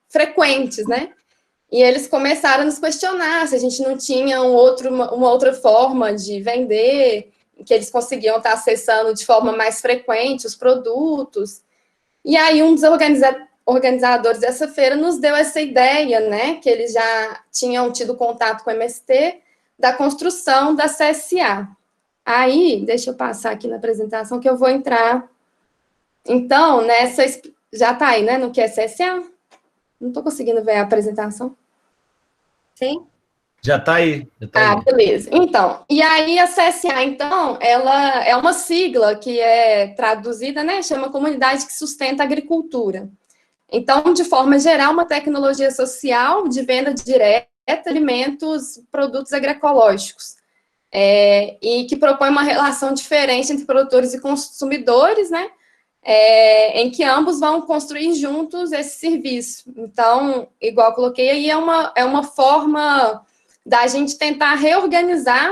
frequentes, né? E eles começaram a nos questionar se a gente não tinha uma outra forma de vender, que eles conseguiam estar acessando de forma mais frequente os produtos. E aí um dos organizadores dessa feira nos deu essa ideia, né, que eles já tinham tido contato com o MST, da construção da CSA. Aí, deixa eu passar aqui na apresentação que eu vou entrar. Então, já está aí, né, no que é CSA? Não estou conseguindo ver a apresentação. Sim. Já está aí. Beleza. Então, e aí a CSA, então, ela é uma sigla que é traduzida, né, chama Comunidade que Sustenta a Agricultura. Então, de forma geral, uma tecnologia social de venda direta de alimentos, produtos agroecológicos, e que propõe uma relação diferente entre produtores e consumidores, né, em que ambos vão construir juntos esse serviço. Então, igual eu coloquei aí, é uma forma da gente tentar reorganizar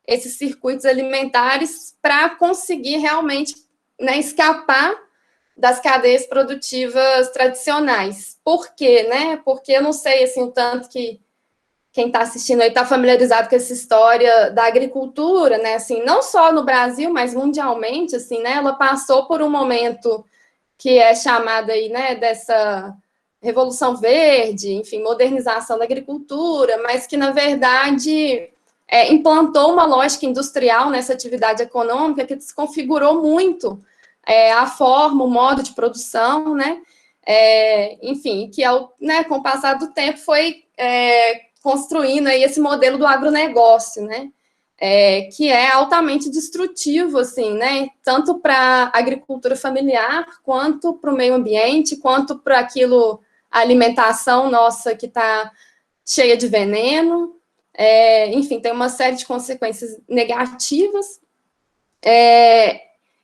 esses circuitos alimentares para conseguir realmente, né, escapar das cadeias produtivas tradicionais. Por quê, né? Porque eu não sei, assim, o tanto que quem está assistindo aí está familiarizado com essa história da agricultura, né? Assim, não só no Brasil, mas mundialmente, assim, né? Ela passou por um momento que é chamado aí, né, dessa Revolução Verde, enfim, modernização da agricultura, mas que, na verdade, implantou uma lógica industrial nessa atividade econômica que desconfigurou muito a forma, o modo de produção, né? Enfim, que né, com o passar do tempo foi construindo aí esse modelo do agronegócio, né? Que é altamente destrutivo, assim, né? Tanto para a agricultura familiar, quanto para o meio ambiente, quanto para a alimentação nossa que está cheia de veneno. Enfim, tem uma série de consequências negativas.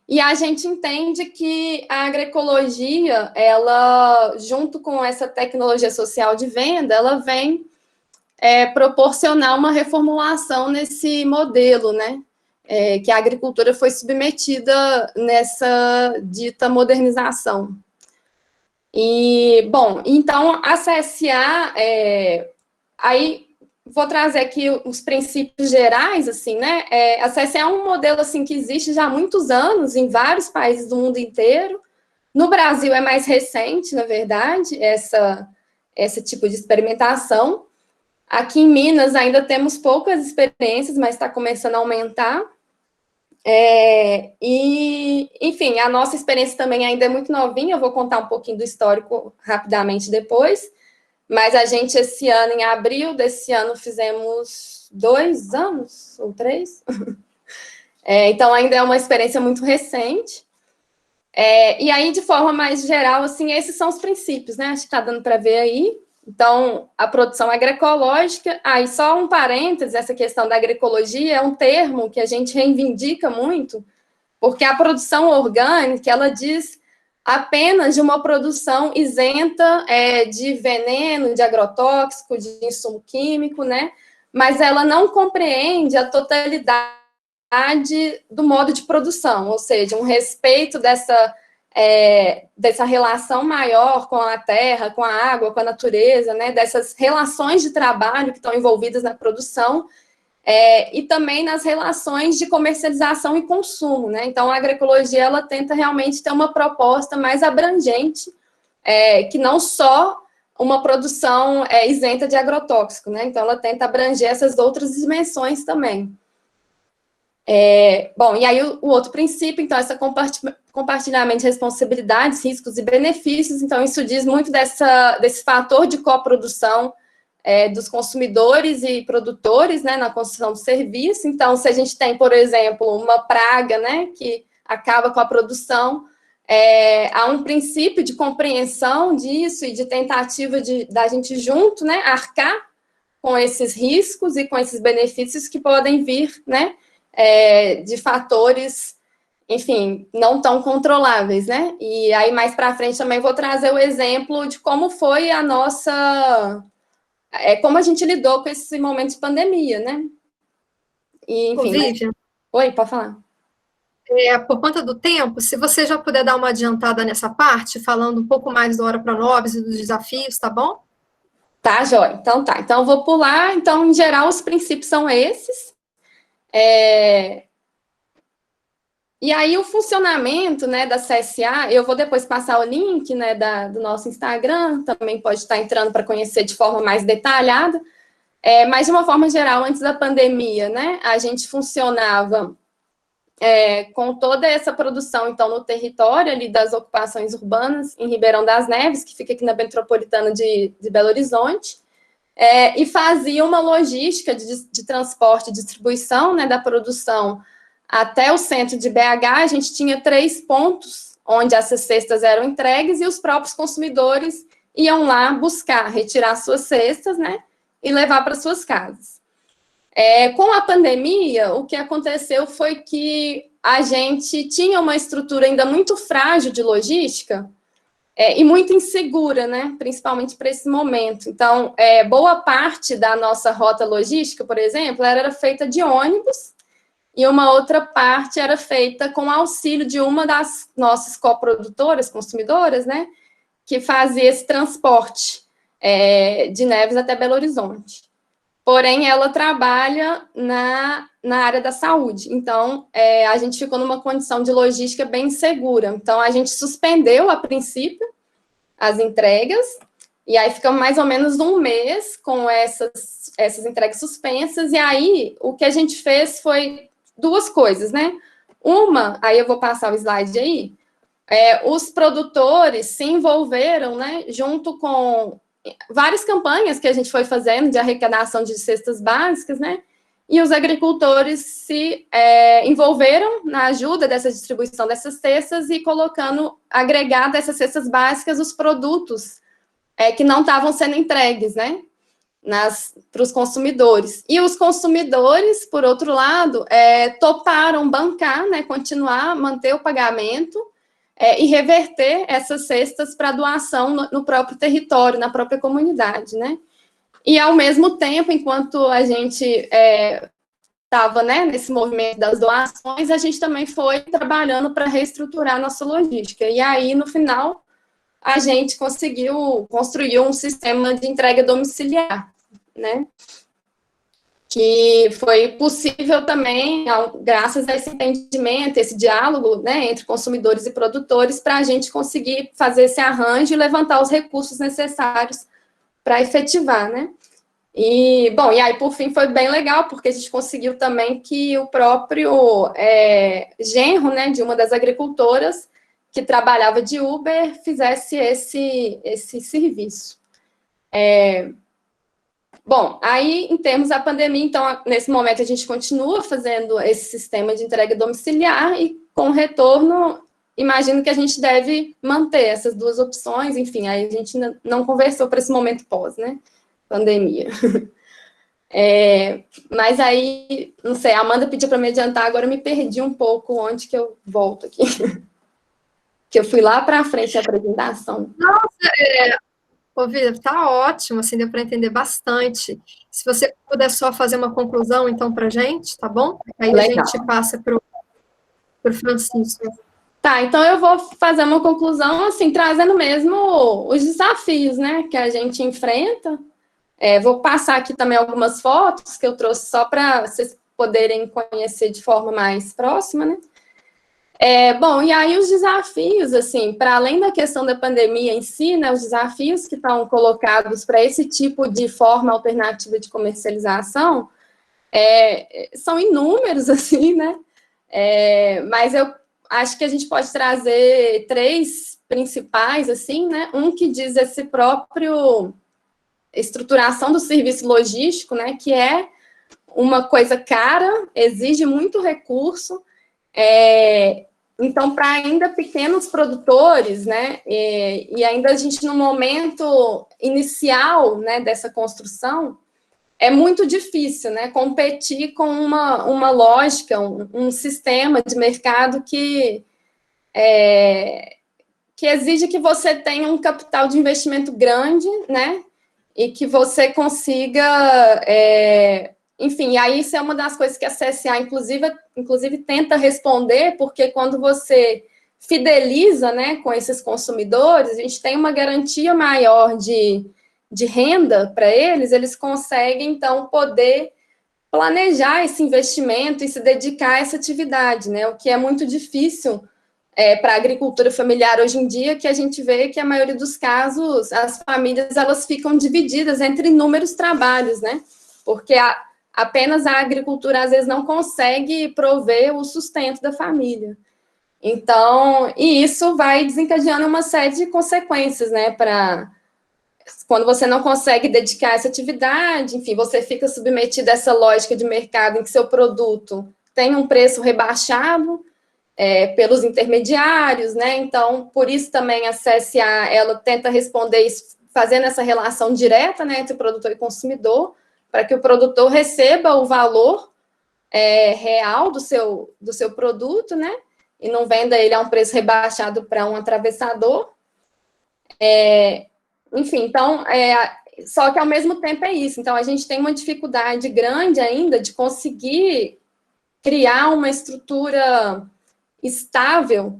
E a gente entende que a agroecologia, ela, junto com essa tecnologia social de venda, ela vem proporcionar uma reformulação nesse modelo, né? Que a agricultura foi submetida nessa dita modernização. E, bom, então, a CSA, aí vou trazer aqui os princípios gerais, assim, né? A CSA é um modelo, assim, que existe já há muitos anos em vários países do mundo inteiro. No Brasil é mais recente, na verdade, esse tipo de experimentação. Aqui em Minas ainda temos poucas experiências, mas está começando a aumentar. Enfim, a nossa experiência também ainda é muito novinha, eu vou contar um pouquinho do histórico rapidamente depois, mas a gente, esse ano, em abril desse ano, fizemos 2 anos, ou 3, então ainda é uma experiência muito recente. E aí, de forma mais geral, assim, esses são os princípios, né? Acho que está dando para ver aí. Então, a produção agroecológica, aí só um parênteses, essa questão da agroecologia é um termo que a gente reivindica muito, porque a produção orgânica, ela diz apenas de uma produção isenta de veneno, de agrotóxico, de insumo químico, né? Mas ela não compreende a totalidade do modo de produção, ou seja, um respeito dessa relação maior com a terra, com a água, com a natureza, né, dessas relações de trabalho que estão envolvidas na produção, e também nas relações de comercialização e consumo, né? Então, a agroecologia, ela tenta realmente ter uma proposta mais abrangente, que não só uma produção isenta de agrotóxico, né? Então, ela tenta abranger essas outras dimensões também. Bom, e aí o outro princípio, então, essa compartilhamento de responsabilidades, riscos e benefícios, então isso diz muito desse fator de coprodução dos consumidores e produtores, né, na construção do serviço. Então, se a gente tem, por exemplo, uma praga, né, que acaba com a produção, há um princípio de compreensão disso e de tentativa da gente junto, né, arcar com esses riscos e com esses benefícios que podem vir, né, de fatores, enfim, não tão controláveis, né? E aí, mais para frente, também vou trazer o exemplo de como foi a nossa... como a gente lidou com esse momento de pandemia, né? E, enfim... Vivian, Oi, pode falar. Por conta do tempo, se você já puder dar uma adiantada nessa parte, falando um pouco mais do Hora para Nobres e dos desafios, tá bom? Tá, joia. Então tá. Então eu vou pular. Então, em geral, os princípios são esses. E aí, o funcionamento, né, da CSA, eu vou depois passar o link, né, do nosso Instagram, também pode estar entrando para conhecer de forma mais detalhada. Mas, de uma forma geral, antes da pandemia, né, a gente funcionava com toda essa produção, então, no território ali das ocupações urbanas, em Ribeirão das Neves, que fica aqui na metropolitana de Belo Horizonte, e fazia uma logística de transporte e distribuição, né, da produção até o centro de BH. A gente tinha 3 pontos onde essas cestas eram entregues e os próprios consumidores iam lá buscar, retirar suas cestas, né, e levar para suas casas. Com a pandemia, o que aconteceu foi que a gente tinha uma estrutura ainda muito frágil de logística e muito insegura, né? Principalmente para esse momento. Então, boa parte da nossa rota logística, por exemplo, era feita de ônibus e uma outra parte era feita com auxílio de uma das nossas coprodutoras, consumidoras, né? Que fazia esse transporte de Neves até Belo Horizonte. Porém, ela trabalha na área da saúde. Então, a gente ficou numa condição de logística bem insegura. Então, a gente suspendeu, a princípio, as entregas, e aí ficamos mais ou menos um mês com essas entregas suspensas, e aí o que a gente fez foi 2 coisas, né? Uma, aí eu vou passar o slide aí, os produtores se envolveram, né, junto com várias campanhas que a gente foi fazendo de arrecadação de cestas básicas, né? E os agricultores se envolveram na ajuda dessa distribuição dessas cestas e colocando, agregado a essas cestas básicas, os produtos que não estavam sendo entregues, né? Para os consumidores. E os consumidores, por outro lado, toparam bancar, né? Continuar, manter o pagamento, e reverter essas cestas para doação no próprio território, na própria comunidade, né? E, ao mesmo tempo, enquanto a gente estava, né, nesse movimento das doações, a gente também foi trabalhando para reestruturar a nossa logística. E aí, no final, a gente conseguiu construir um sistema de entrega domiciliar, né? Que foi possível também, graças a esse entendimento, esse diálogo, né, entre consumidores e produtores, para a gente conseguir fazer esse arranjo e levantar os recursos necessários para efetivar, né? E, bom, e aí, por fim, foi bem legal, porque a gente conseguiu também que o próprio genro, né, de uma das agricultoras, que trabalhava de Uber, fizesse esse serviço. Bom, aí, em termos da pandemia, então, nesse momento, a gente continua fazendo esse sistema de entrega domiciliar e, com retorno, imagino que a gente deve manter essas 2 opções, enfim, aí a gente não conversou para esse momento pós, né, pandemia. Mas aí, não sei, a Amanda pediu para me adiantar, agora eu me perdi um pouco onde que eu volto aqui. Que eu fui lá para frente da apresentação. Ô, Vida, tá ótimo, assim, deu para entender bastante. Se você puder só fazer uma conclusão, então, para a gente, tá bom? Aí Legal. a gente passa para o Francisco. Tá, então eu vou fazer uma conclusão, assim, trazendo mesmo os desafios, né, que a gente enfrenta. Vou passar aqui também algumas fotos que eu trouxe só para vocês poderem conhecer de forma mais próxima, né? Bom, e aí os desafios, assim, para além da questão da pandemia em si, né, os desafios que estão colocados para esse tipo de forma alternativa de comercialização são inúmeros, assim, né? Mas eu acho que a gente pode trazer 3 principais, assim, né? Um que diz esse próprio estruturação do serviço logístico, né? Que é uma coisa cara, exige muito recurso, então, para ainda pequenos produtores, né, e ainda a gente no momento inicial, né, dessa construção, é muito difícil, né, competir com uma lógica, um sistema de mercado que exige que você tenha um capital de investimento grande, né, e que você consiga enfim, aí isso é uma das coisas que a CSA, inclusive tenta responder, porque quando você fideliza, né, com esses consumidores, a gente tem uma garantia maior de renda para eles, eles conseguem, então, poder planejar esse investimento e se dedicar a essa atividade, né? O que é muito difícil para a agricultura familiar hoje em dia, que a gente vê que a maioria dos casos as famílias elas ficam divididas entre inúmeros trabalhos, né? Porque apenas a agricultura às vezes não consegue prover o sustento da família. Então, e isso vai desencadeando uma série de consequências, né? Para quando você não consegue dedicar essa atividade, enfim, você fica submetido a essa lógica de mercado em que seu produto tem um preço rebaixado pelos intermediários, né? Então, por isso também a CSA, ela tenta responder isso, fazendo essa relação direta, né, entre o produtor e consumidor, para que o produtor receba o valor real do seu produto, né? E não venda ele a um preço rebaixado para um atravessador. Enfim, então, só que ao mesmo tempo é isso. Então, a gente tem uma dificuldade grande ainda de conseguir criar uma estrutura estável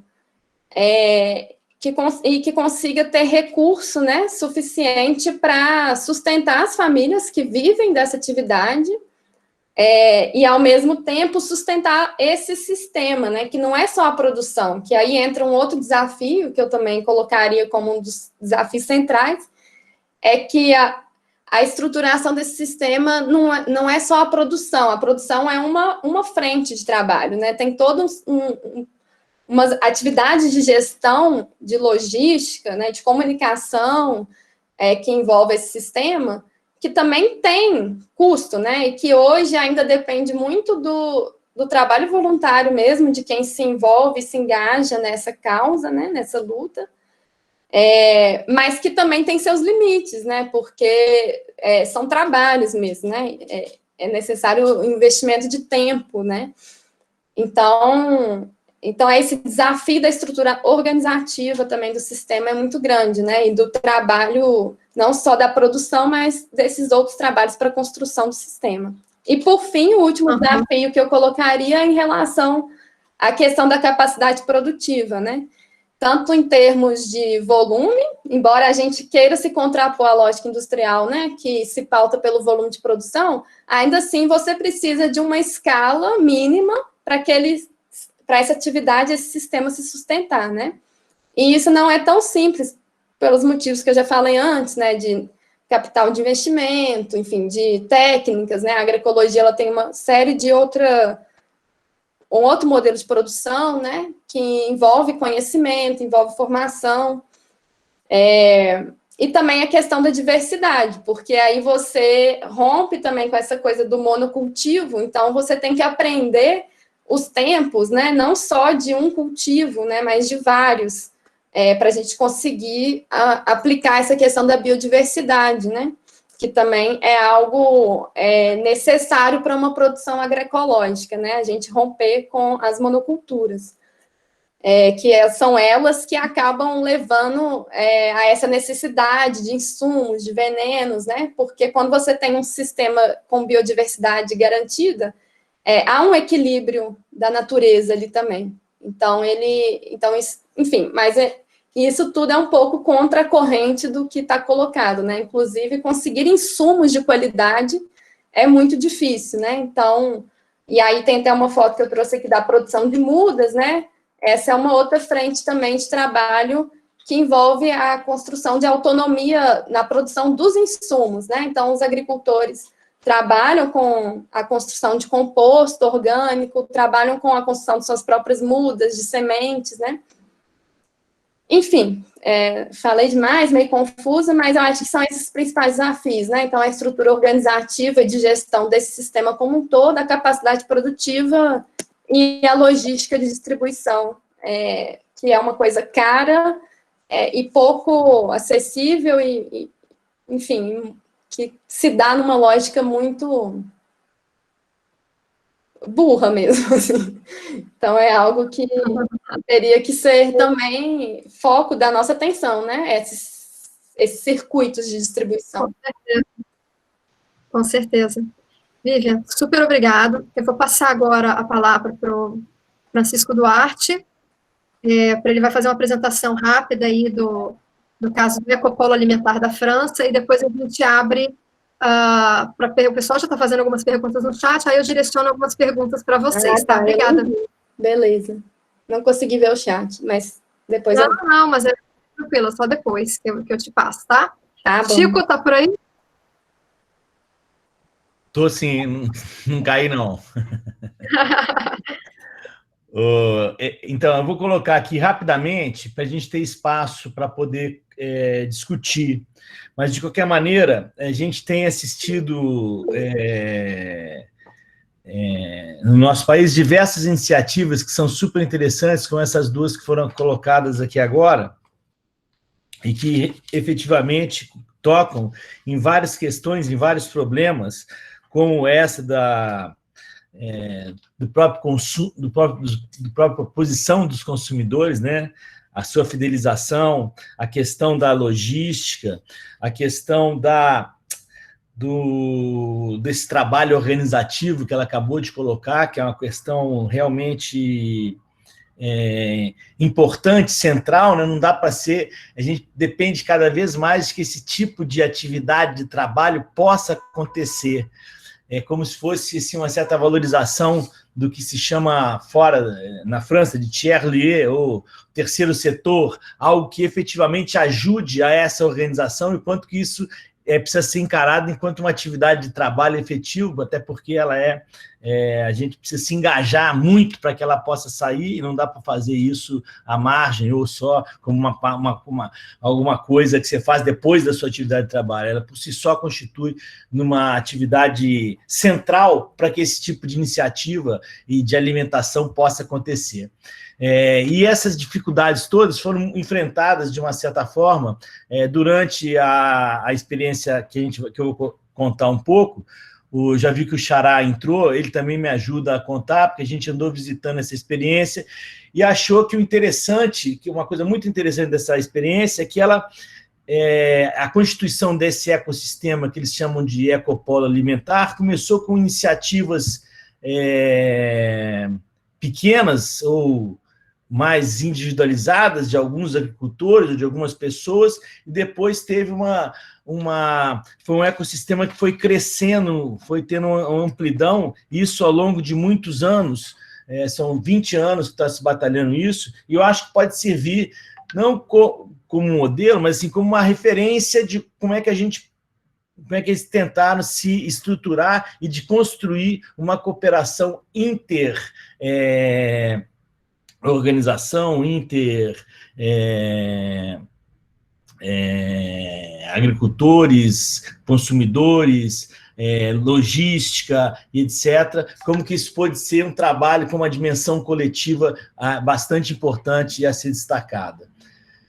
e que consiga ter recurso, né, suficiente para sustentar as famílias que vivem dessa atividade e, ao mesmo tempo, sustentar esse sistema, né, que não é só a produção, que aí entra um outro desafio, que eu também colocaria como um dos desafios centrais, é que a estruturação desse sistema não é só a produção é uma frente de trabalho, né, tem todo umas atividades de gestão, de logística, né, de comunicação, que envolve esse sistema, que também tem custo, né, e que hoje ainda depende muito do trabalho voluntário mesmo, de quem se envolve, se engaja nessa causa, né, nessa luta, mas que também tem seus limites, né, porque são trabalhos mesmo, né, é necessário investimento de tempo, né, então, esse desafio da estrutura organizativa também do sistema é muito grande, né? E do trabalho, não só da produção, mas desses outros trabalhos para a construção do sistema. E, por fim, o último desafio que eu colocaria é em relação à questão da capacidade produtiva, né? Tanto em termos de volume, embora a gente queira se contrapor à lógica industrial, né? Que se pauta pelo volume de produção, ainda assim você precisa de uma escala mínima para essa atividade, esse sistema se sustentar, né? E isso não é tão simples, pelos motivos que eu já falei antes, né? De capital de investimento, enfim, de técnicas, né? A agroecologia, ela tem uma série de um outro modelo de produção, né? Que envolve conhecimento, envolve formação, e também a questão da diversidade, porque aí você rompe também com essa coisa do monocultivo, então você tem que aprender os tempos, né, não só de um cultivo, né, mas de vários, para a gente conseguir aplicar essa questão da biodiversidade, né, que também é algo necessário para uma produção agroecológica, né, a gente romper com as monoculturas, são elas que acabam levando a essa necessidade de insumos, de venenos, né, porque quando você tem um sistema com biodiversidade garantida, há um equilíbrio da natureza ali também. Então, enfim, mas isso tudo é um pouco contra a corrente do que está colocado, né? Inclusive, conseguir insumos de qualidade é muito difícil, né? Então, e aí tem até uma foto que eu trouxe aqui da produção de mudas, né? Essa é uma outra frente também de trabalho que envolve a construção de autonomia na produção dos insumos, né? Então, os agricultores trabalham com a construção de composto orgânico, trabalham com a construção de suas próprias mudas de sementes, né? Enfim, falei demais, meio confusa, mas eu acho que são esses principais desafios, né? Então, a estrutura organizativa e de gestão desse sistema como um todo, a capacidade produtiva e a logística de distribuição, que é uma coisa cara e pouco acessível e enfim, que se dá numa lógica muito burra mesmo, assim. Então, é algo que teria que ser também foco da nossa atenção, né? Esses circuitos de distribuição. Com certeza. Vivian, super obrigado. Eu vou passar agora a palavra para o Francisco Duarte, para ele vai fazer uma apresentação rápida aí do caso do Ecopolo Alimentar da França, e depois a gente abre o pessoal já está fazendo algumas perguntas no chat, aí eu direciono algumas perguntas para vocês, tá? Obrigada. Beleza. Não consegui ver o chat, mas depois Não, mas é tranquilo, só depois que eu te passo, tá? Tá bom. Chico, tá por aí? Tô sim, não caí não. Então, eu vou colocar aqui rapidamente para a gente ter espaço para poder discutir. Mas, de qualquer maneira, a gente tem assistido no nosso país diversas iniciativas que são super interessantes, como essas duas que foram colocadas aqui agora, e que efetivamente tocam em várias questões, em vários problemas, como essa do próprio consumo, da própria posição dos consumidores, né? A sua fidelização, a questão da logística, a questão desse trabalho organizativo que ela acabou de colocar, que é uma questão realmente importante, central, né? Não dá para ser... A gente depende cada vez mais de que esse tipo de atividade de trabalho possa acontecer. É como se fosse assim, uma certa valorização do que se chama fora, na França, de tiers-lieu, ou terceiro setor, algo que efetivamente ajude a essa organização, e quanto que isso precisa ser encarado enquanto uma atividade de trabalho efetivo, até porque ela a gente precisa se engajar muito para que ela possa sair, e não dá para fazer isso à margem, ou só como alguma coisa que você faz depois da sua atividade de trabalho. Ela, por si só, constitui numa atividade central para que esse tipo de iniciativa e de alimentação possa acontecer. E essas dificuldades todas foram enfrentadas, de uma certa forma, durante a experiência que eu vou contar um pouco. Já vi que o Xará entrou, ele também me ajuda a contar, porque a gente andou visitando essa experiência e achou que uma coisa muito interessante dessa experiência é que a constituição desse ecossistema, que eles chamam de ecopolo alimentar, começou com iniciativas pequenas ou mais individualizadas de alguns agricultores ou de algumas pessoas, e depois teve foi um ecossistema que foi crescendo, foi tendo uma amplidão, isso ao longo de muitos anos, são 20 anos que está se batalhando isso, e eu acho que pode servir não como modelo, mas assim, como uma referência de como é que eles tentaram se estruturar e de construir uma cooperação organização, agricultores, consumidores, logística, etc., como que isso pode ser um trabalho com uma dimensão coletiva bastante importante e a ser destacada.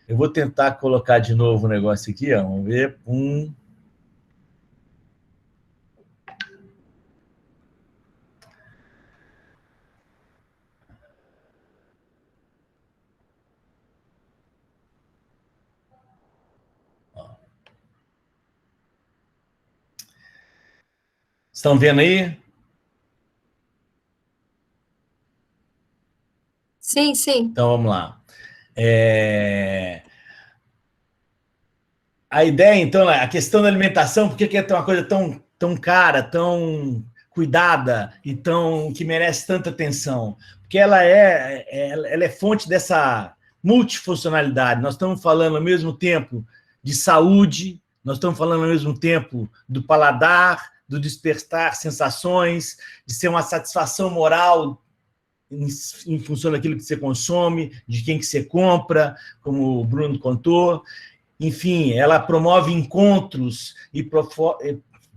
Eu vou tentar colocar de novo o negócio aqui, ó, vamos ver. Estão vendo aí? Sim, sim. Então, vamos lá. A ideia, então, a questão da alimentação, por que é uma coisa tão cara, tão cuidada e que merece tanta atenção? Porque ela é fonte dessa multifuncionalidade. Nós estamos falando ao mesmo tempo de saúde, nós estamos falando ao mesmo tempo do paladar, do despertar sensações, de ser uma satisfação moral em função daquilo que você consome, de quem que você compra, como o Bruno contou. Enfim, ela promove encontros e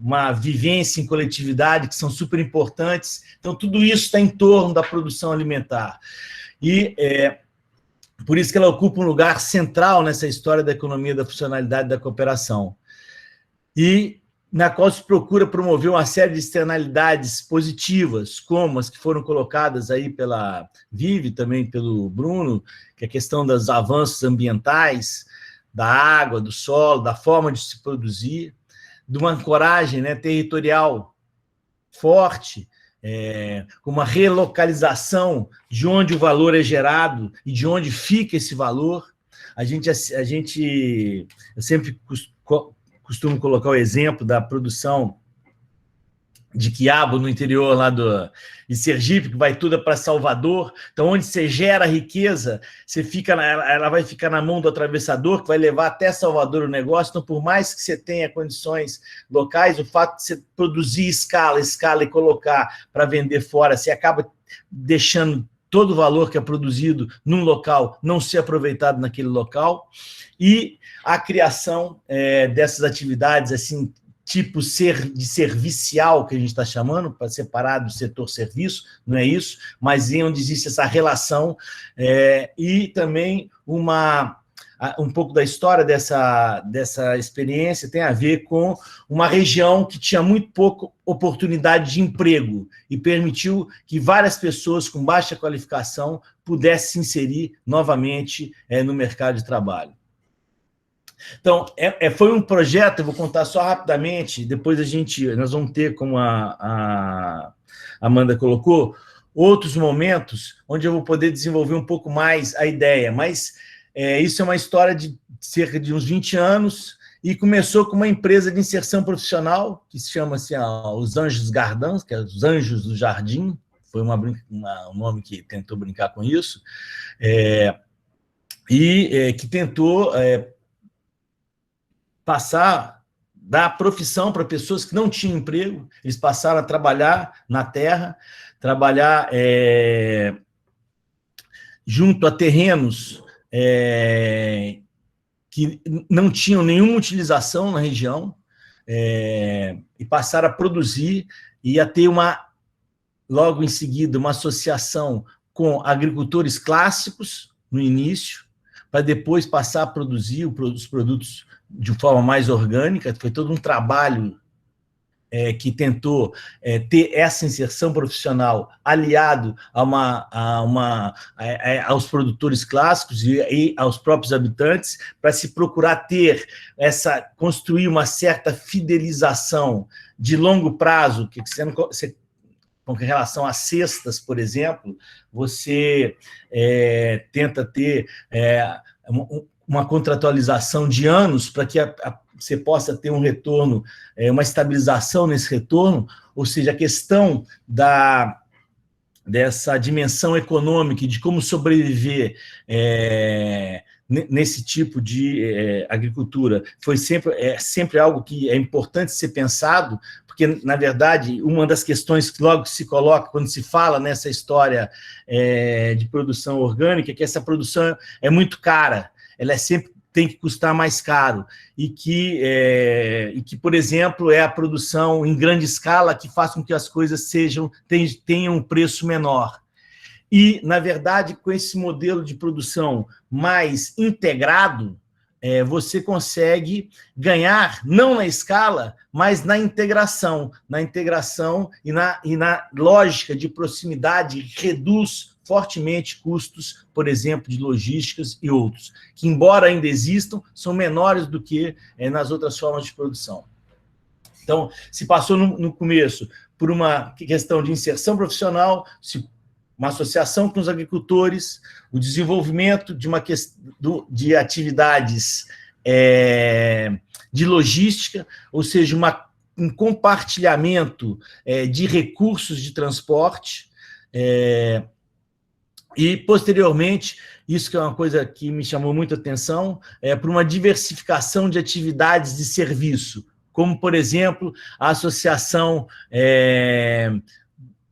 uma vivência em coletividade que são super importantes. Então, tudo isso está em torno da produção alimentar. E por isso que ela ocupa um lugar central nessa história da economia da funcionalidade da cooperação. E na qual se procura promover uma série de externalidades positivas, como as que foram colocadas aí pela Vivi, também pelo Bruno, que é a questão dos avanços ambientais, da água, do solo, da forma de se produzir, de uma ancoragem, né, territorial forte, com uma relocalização de onde o valor é gerado e de onde fica esse valor. Eu sempre costumo colocar o exemplo da produção de quiabo no interior lá de Sergipe, que vai tudo para Salvador. Então, onde você gera riqueza, ela vai ficar na mão do atravessador, que vai levar até Salvador o negócio. Então, por mais que você tenha condições locais, o fato de você produzir escala e colocar para vender fora, você acaba deixando todo o valor que é produzido num local não ser aproveitado naquele local. E a criação dessas atividades, assim, tipo de servicial, que a gente está chamando, para separar do setor serviço, não é isso, mas em onde existe essa relação, e também um pouco da história dessa experiência tem a ver com uma região que tinha muito pouca oportunidade de emprego e permitiu que várias pessoas com baixa qualificação pudessem se inserir novamente no mercado de trabalho. Então, foi um projeto, eu vou contar só rapidamente, depois nós vamos ter, como a Amanda colocou, outros momentos onde eu vou poder desenvolver um pouco mais a ideia, mas isso é uma história de cerca de uns 20 anos, e começou com uma empresa de inserção profissional, que se chama assim, os Anjos Gardens, que é os Anjos do Jardim, foi um nome que tentou brincar com isso, que tentou dar profissão para pessoas que não tinham emprego. Eles passaram a trabalhar na terra, trabalhar junto a terrenos que não tinham nenhuma utilização na região, e passaram a produzir e a ter logo em seguida, uma associação com agricultores clássicos no início, para depois passar a produzir os produtos de forma mais orgânica. Foi todo um trabalho que tentou ter essa inserção profissional aliado aos produtores clássicos e aos próprios habitantes, para se procurar construir uma certa fidelização de longo prazo, que com relação às cestas, por exemplo, você tenta ter uma contratualização de anos para que você possa ter um retorno, uma estabilização nesse retorno, ou seja, a questão dessa dimensão econômica e de como sobreviver nesse tipo de agricultura foi sempre algo que é importante ser pensado, porque, na verdade, uma das questões que logo se coloca quando se fala nessa história de produção orgânica é que essa produção é muito cara, ela sempre tem que custar mais caro, e que, por exemplo, é a produção em grande escala que faz com que as coisas tenham um preço menor. E, na verdade, com esse modelo de produção mais integrado, você consegue ganhar, não na escala, mas na integração e na lógica de proximidade, reduz fortemente custos, por exemplo, de logísticas e outros, que, embora ainda existam, são menores do que nas outras formas de produção. Então, se passou no começo por uma questão de inserção profissional, uma associação com os agricultores, o desenvolvimento de atividades de logística, ou seja, um compartilhamento de recursos de transporte, e, posteriormente, isso que é uma coisa que me chamou muita atenção, por uma diversificação de atividades de serviço, como, por exemplo, a associação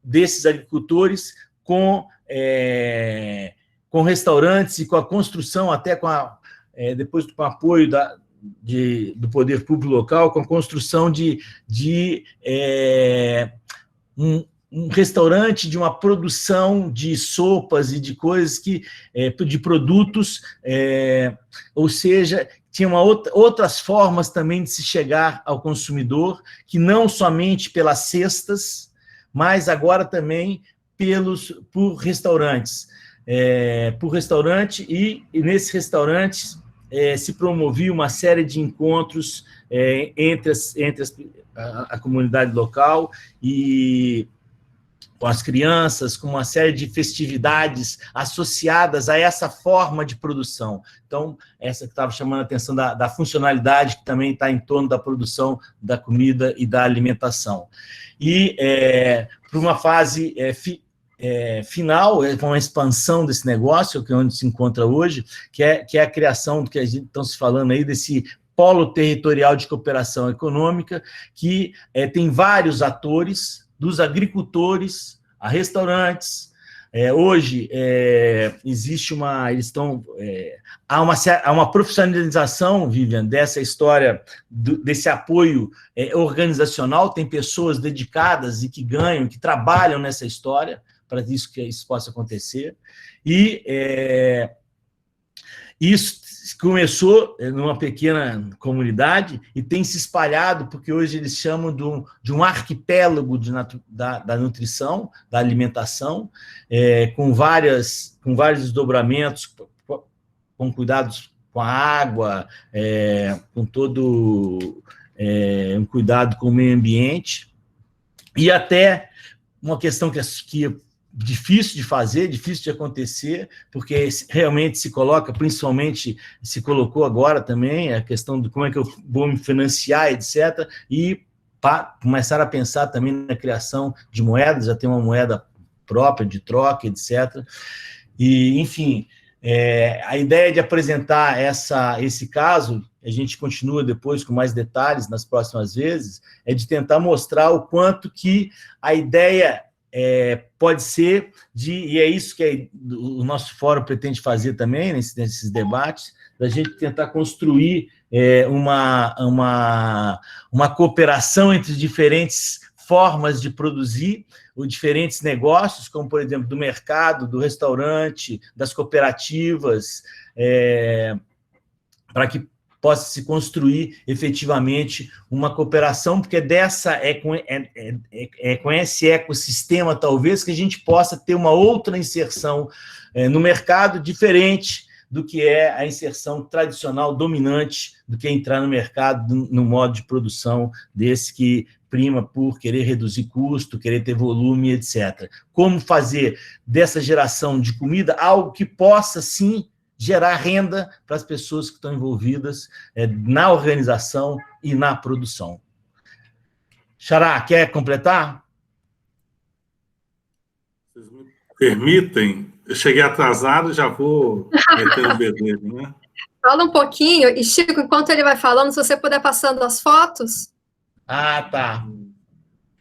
desses agricultores com restaurantes e com a construção, até depois com o apoio do poder público local, com a construção de um restaurante, de uma produção de sopas e de coisas de produtos, ou seja, tinha outras formas também de se chegar ao consumidor, que não somente pelas cestas, mas agora também por restaurantes. E nesses restaurantes se promovia uma série de encontros entre a comunidade local e com as crianças, com uma série de festividades associadas a essa forma de produção. Então, essa que estava chamando a atenção da funcionalidade, que também está em torno da produção da comida e da alimentação. E, para uma fase final, uma expansão desse negócio, que é onde se encontra hoje, que é a criação do que a gente está se falando aí, desse polo territorial de cooperação econômica, que tem vários atores, dos agricultores a restaurantes. Hoje, existe há uma profissionalização, Vivian, dessa história, desse apoio organizacional. Tem pessoas dedicadas e que ganham, que trabalham nessa história, para que isso possa acontecer. E isso começou numa pequena comunidade e tem se espalhado, porque hoje eles chamam de um arquipélago da nutrição, da alimentação, com vários desdobramentos, com cuidados com a água, com todo um cuidado com o meio ambiente, e até uma questão que é difícil de fazer, difícil de acontecer, porque realmente se coloca, principalmente, se colocou agora também, a questão de como é que eu vou me financiar, etc., e começaram a pensar também na criação de moedas, já tem uma moeda própria de troca, etc. E, enfim, a ideia de apresentar esse caso, a gente continua depois com mais detalhes nas próximas vezes, é de tentar mostrar o quanto que a ideia pode ser e é isso que o nosso fórum pretende fazer também, nesses debates, da gente tentar construir uma cooperação entre diferentes formas de produzir, os diferentes negócios, como, por exemplo, do mercado, do restaurante, das cooperativas, para que possa se construir efetivamente uma cooperação, porque com esse ecossistema, talvez, que a gente possa ter uma outra inserção no mercado, diferente do que é a inserção tradicional, dominante, do que entrar no mercado no modo de produção desse que prima por querer reduzir custo, querer ter volume, etc. Como fazer dessa geração de comida algo que possa, sim, gerar renda para as pessoas que estão envolvidas na organização e na produção. Xará, quer completar? Vocês me permitem? Eu cheguei atrasado, já vou meter o bedelho, né? Fala um pouquinho, e Chico, enquanto ele vai falando, se você puder passando as fotos. Ah, tá.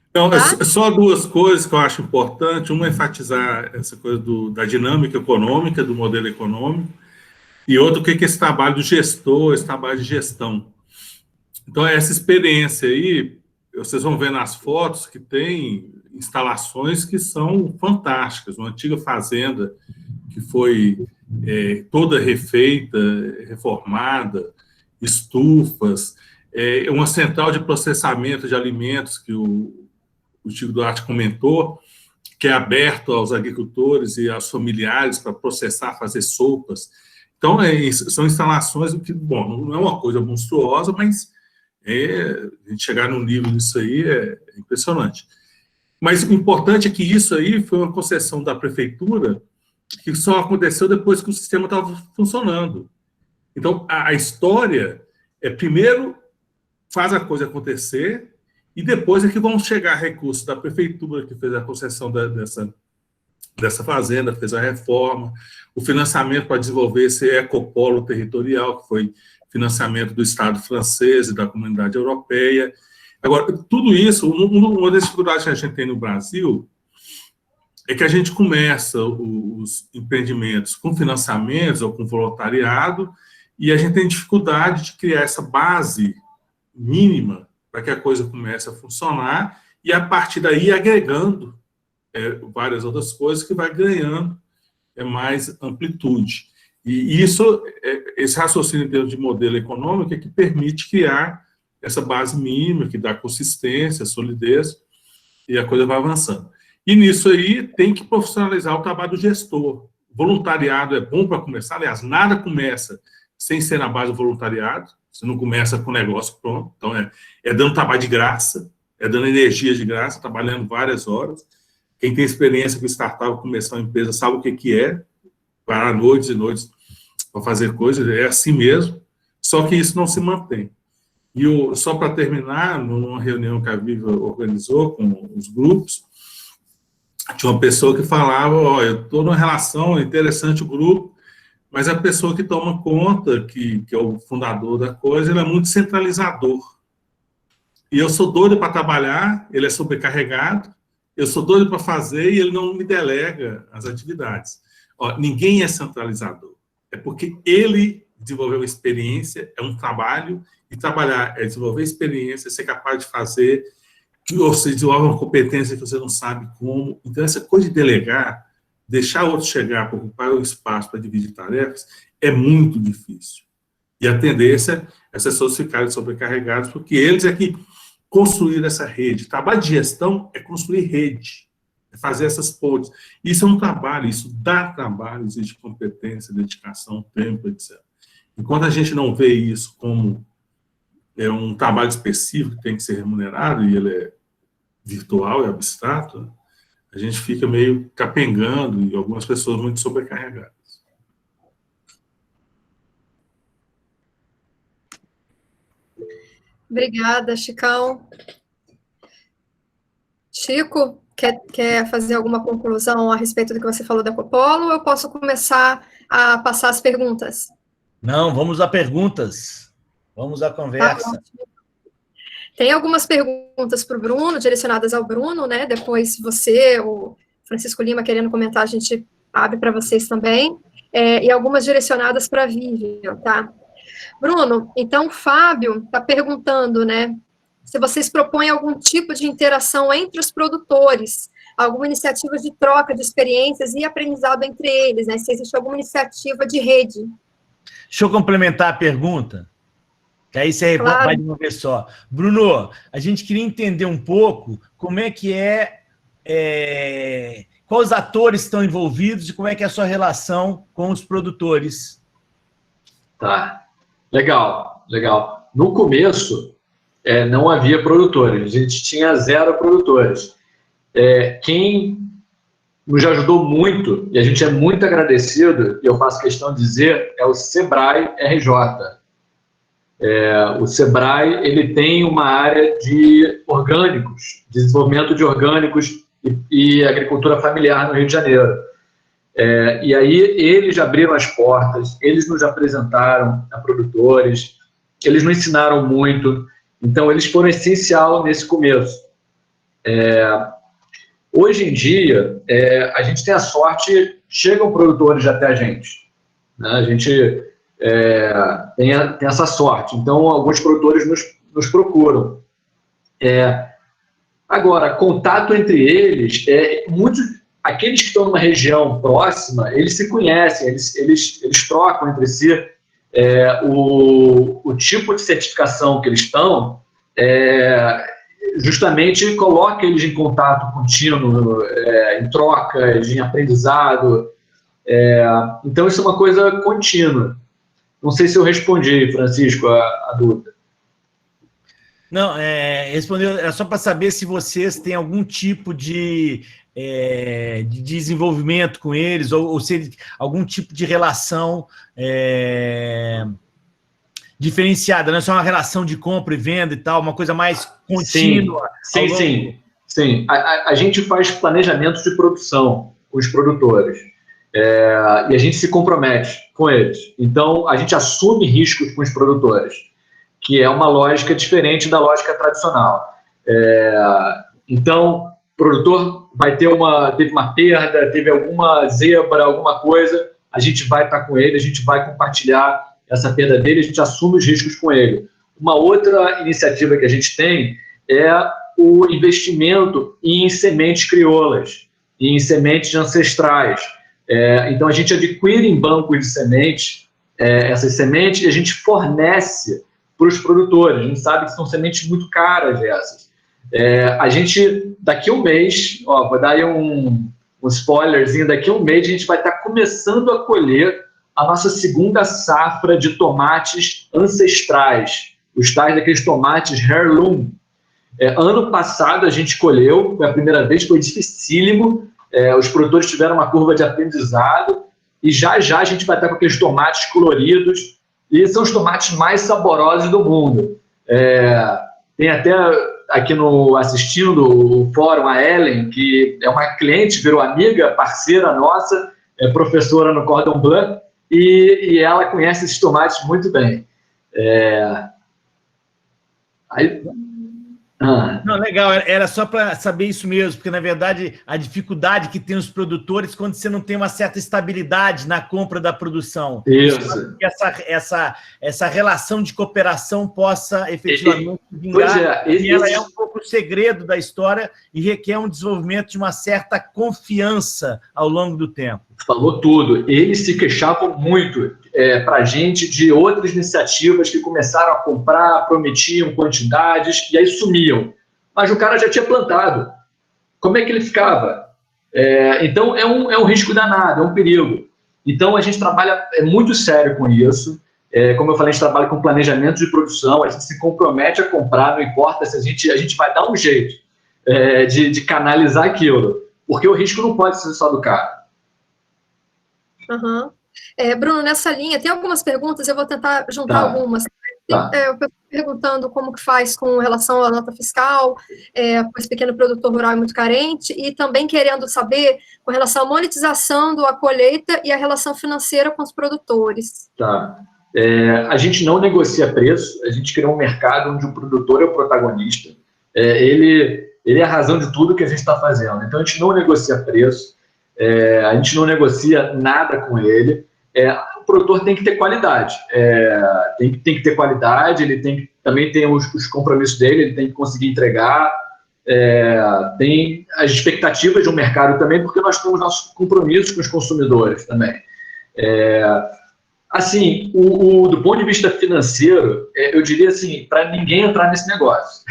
Então, só duas coisas que eu acho importante. Uma é enfatizar essa coisa da dinâmica econômica, do modelo econômico, e outro, o que é esse trabalho do gestor, esse trabalho de gestão. Então, essa experiência aí, vocês vão ver nas fotos que tem instalações que são fantásticas. Uma antiga fazenda que foi toda refeita, reformada, estufas, uma central de processamento de alimentos que o Chico Duarte comentou, que é aberto aos agricultores e aos familiares para processar, fazer sopas. Então, são instalações que, bom, não é uma coisa monstruosa, mas a gente chegar num nível disso aí é impressionante. Mas o importante é que isso aí foi uma concessão da prefeitura que só aconteceu depois que o sistema estava funcionando. Então, a história primeiro faz a coisa acontecer e depois é que vão chegar recursos da prefeitura que fez a concessão dessa fazenda, fez a reforma, o financiamento para desenvolver esse ecopolo territorial, que foi financiamento do Estado francês e da Comunidade Europeia. Agora, tudo isso, uma das dificuldades que a gente tem no Brasil é que a gente começa os empreendimentos com financiamentos ou com voluntariado e a gente tem dificuldade de criar essa base mínima para que a coisa comece a funcionar e, a partir daí, agregando várias outras coisas que vai ganhando mais amplitude. E isso, esse raciocínio em termos de modelo econômico é que permite criar essa base mínima, que dá consistência, solidez, e a coisa vai avançando. E nisso aí tem que profissionalizar o trabalho do gestor. Voluntariado é bom para começar, aliás, nada começa sem ser na base do voluntariado. Você não começa com o negócio pronto. Então, é dando trabalho de graça, é dando energia de graça, trabalhando várias horas. Quem tem experiência com startup, começar uma empresa, sabe o que é. Parar noites e noites para fazer coisas, é assim mesmo. Só que isso não se mantém. E só para terminar, numa reunião que a Viva organizou com os grupos, tinha uma pessoa que falava, eu estou numa relação, é interessante o grupo, mas a pessoa que toma conta, que é o fundador da coisa, ele é muito centralizador. E eu sou doido para trabalhar, ele é sobrecarregado, eu sou doido para fazer e ele não me delega as atividades. Ninguém é centralizador. É porque ele desenvolveu experiência, é um trabalho, e trabalhar é desenvolver experiência, ser capaz de fazer, que você desenvolve uma competência que você não sabe como. Então, essa coisa de delegar, deixar outro chegar para ocupar o espaço para dividir tarefas, é muito difícil. E a tendência é as pessoas ficarem sobrecarregadas, porque eles é que construíram essa rede. Trabalho de gestão é construir rede, é fazer essas pontes. Isso é um trabalho, isso dá trabalho, exige competência, dedicação, tempo, etc. Enquanto a gente não vê isso como um trabalho específico que tem que ser remunerado, e ele é virtual, é abstrato, a gente fica meio capengando e algumas pessoas muito sobrecarregadas. Obrigada, Chicão. Chico, quer fazer alguma conclusão a respeito do que você falou da Ecopolo, ou eu posso começar a passar as perguntas? Não, vamos a perguntas. Vamos à conversa. Tá, tem algumas perguntas para o Bruno, direcionadas ao Bruno, né? Depois você, o Francisco Lima, querendo comentar, a gente abre para vocês também. E algumas direcionadas para a Vivian, tá? Bruno, então o Fábio está perguntando, né? Se vocês propõem algum tipo de interação entre os produtores, alguma iniciativa de troca de experiências e aprendizado entre eles, né? Se existe alguma iniciativa de rede. Deixa eu complementar a pergunta, que aí você vai de uma vez só. Bruno, a gente queria entender um pouco como é que quais os atores estão envolvidos e como é que é a sua relação com os produtores. Tá, legal. No começo, não havia produtores, a gente tinha 0 produtores. Quem nos ajudou muito, e a gente é muito agradecido, e eu faço questão de dizer, é o Sebrae RJ. O Sebrae, ele tem uma área de orgânicos, desenvolvimento de orgânicos e agricultura familiar no Rio de Janeiro. E aí eles abriram as portas, eles nos apresentaram a produtores, eles nos ensinaram muito, então eles foram essencial nesse começo. Hoje em dia, a gente tem a sorte, chegam produtores até a gente, né? A gente tem essa sorte, então alguns produtores nos procuram. Agora, contato entre eles, aqueles que estão numa região próxima, eles se conhecem, eles trocam entre si o tipo de certificação que eles estão, justamente coloca eles em contato contínuo, em trocas, em aprendizado. Então, isso é uma coisa contínua. Não sei se eu respondi, Francisco, a dúvida. Não, respondeu, é só para saber se vocês têm algum tipo de desenvolvimento com eles, ou se algum tipo de relação diferenciada, não é só uma relação de compra e venda e tal, uma coisa mais contínua. Sim. A gente faz planejamento de produção com os produtores, e a gente se compromete com eles. Então, a gente assume riscos com os produtores, que é uma lógica diferente da lógica tradicional. Então, o produtor teve uma perda, teve alguma zebra, alguma coisa, a gente vai estar com ele, a gente vai compartilhar essa perda dele, a gente assume os riscos com ele. Uma outra iniciativa que a gente tem é o investimento em sementes crioulas, em sementes ancestrais. Então, a gente adquire em bancos de sementes essas sementes e a gente fornece para os produtores. A gente sabe que são sementes muito caras essas. A gente, daqui a um mês, vou dar aí um spoilerzinho, daqui a um mês a gente vai estar começando a colher a nossa segunda safra de tomates ancestrais, os tais daqueles tomates heirloom. Ano passado a gente colheu, foi a primeira vez, foi dificílimo, os produtores tiveram uma curva de aprendizado, e já a gente vai estar com aqueles tomates coloridos, e são os tomates mais saborosos do mundo. Tem até aqui assistindo o fórum a Ellen, que é uma cliente, virou amiga, parceira nossa, professora no Cordon Bleu, e ela conhece esses tomates muito bem. Não, legal, era só para saber isso mesmo, porque, na verdade, a dificuldade que tem os produtores quando você não tem uma certa estabilidade na compra da produção. Isso. Que essa relação de cooperação possa efetivamente vingar. E ela é um pouco o segredo da história e requer um desenvolvimento de uma certa confiança ao longo do tempo. Falou tudo. Eles se queixavam muito para a gente de outras iniciativas que começaram a comprar, prometiam quantidades e aí sumiam. Mas o cara já tinha plantado. Como é que ele ficava? Então, é um risco danado, é um perigo. Então, a gente trabalha muito sério com isso. Como eu falei, a gente trabalha com planejamento de produção, a gente se compromete a comprar, não importa se a gente vai dar um jeito de canalizar aquilo. Porque o risco não pode ser só do cara. Uhum. Bruno, nessa linha, tem algumas perguntas, eu vou tentar juntar algumas. Eu estou perguntando como que faz com relação à nota fiscal, com esse pequeno produtor rural muito carente, e também querendo saber com relação à monetização da colheita e a relação financeira com os produtores. A gente não negocia preço, a gente criou um mercado onde o produtor é o protagonista, ele é a razão de tudo que a gente está fazendo, então a gente não negocia preço, a gente não negocia nada com ele. O produtor tem que ter qualidade, tem que ter qualidade, ele também tem os compromissos dele, ele tem que conseguir entregar, tem as expectativas de um mercado também, porque nós temos nossos compromissos com os consumidores também. Assim, do ponto de vista financeiro, eu diria assim, para ninguém entrar nesse negócio.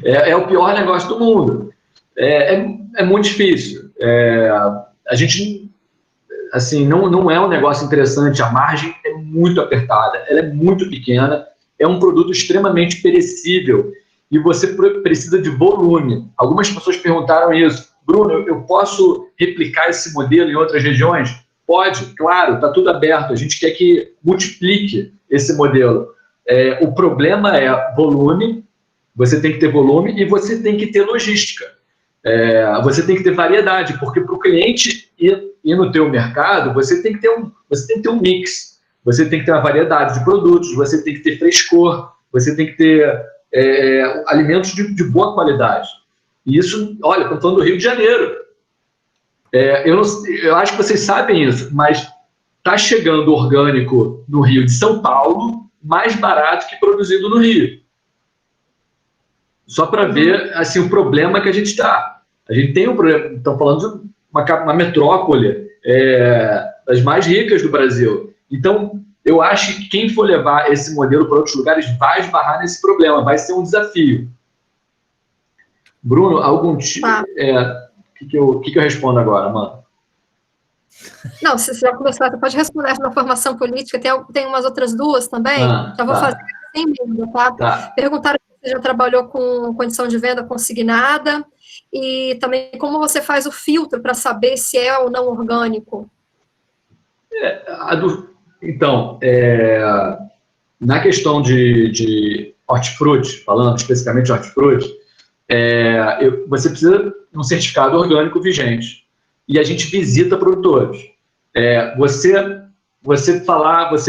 É o pior negócio do mundo. É muito difícil. A gente, assim, não é um negócio interessante, a margem é muito apertada, ela é muito pequena, é um produto extremamente perecível e você precisa de volume. Algumas pessoas perguntaram isso. Bruno, eu posso replicar esse modelo em outras regiões? Pode, claro, está tudo aberto, a gente quer que multiplique esse modelo. O problema é volume, você tem que ter volume e você tem que ter logística. Você tem que ter variedade, porque para o cliente ir no teu mercado, você tem que ter um mix, você tem que ter uma variedade de produtos, você tem que ter frescor, você tem que ter alimentos de boa qualidade. E isso, olha, estou falando do Rio de Janeiro. Eu acho que vocês sabem isso, mas está chegando orgânico no Rio de São Paulo mais barato que produzido no Rio. Só para ver assim, o problema que a gente está. A gente tem um problema, estamos falando de uma metrópole das mais ricas do Brasil. Então, eu acho que quem for levar esse modelo para outros lugares vai esbarrar nesse problema, vai ser um desafio. Bruno, algum tipo... O que eu respondo agora, mano? Não, se você já começar, você pode responder na formação política, tem umas outras duas também, já vou fazer sem medo, tá? Perguntaram se você já trabalhou com condição de venda consignada e também como você faz o filtro para saber se é ou não orgânico. Então, na questão de hortifruti, falando especificamente de hortifruti, você precisa de um certificado orgânico vigente. E a gente visita produtores. Você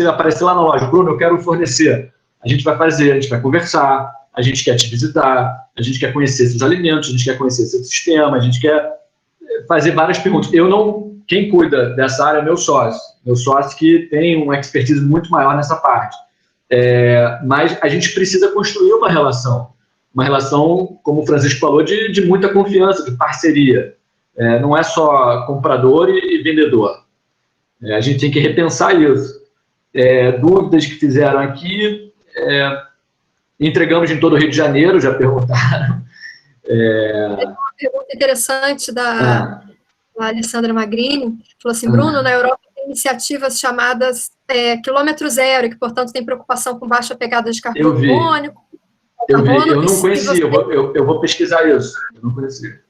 aparecer lá na loja, Bruno, eu quero fornecer. A gente vai fazer, a gente vai conversar, a gente quer te visitar, a gente quer conhecer seus alimentos, a gente quer conhecer seu sistema, a gente quer fazer várias perguntas. Quem cuida dessa área é meu sócio que tem uma expertise muito maior nessa parte. Mas a gente precisa construir uma relação, como o Francisco falou, de muita confiança, de parceria. Não é só comprador e vendedor. A gente tem que repensar isso. Dúvidas que fizeram aqui, entregamos em todo o Rio de Janeiro, já perguntaram. Uma pergunta interessante da Alessandra Magrini, falou assim, Bruno, na Europa iniciativas chamadas quilômetro zero, que, portanto, tem preocupação com baixa pegada de carbono. Eu vi, eu não conhecia, eu vou pesquisar isso, eu não conhecia.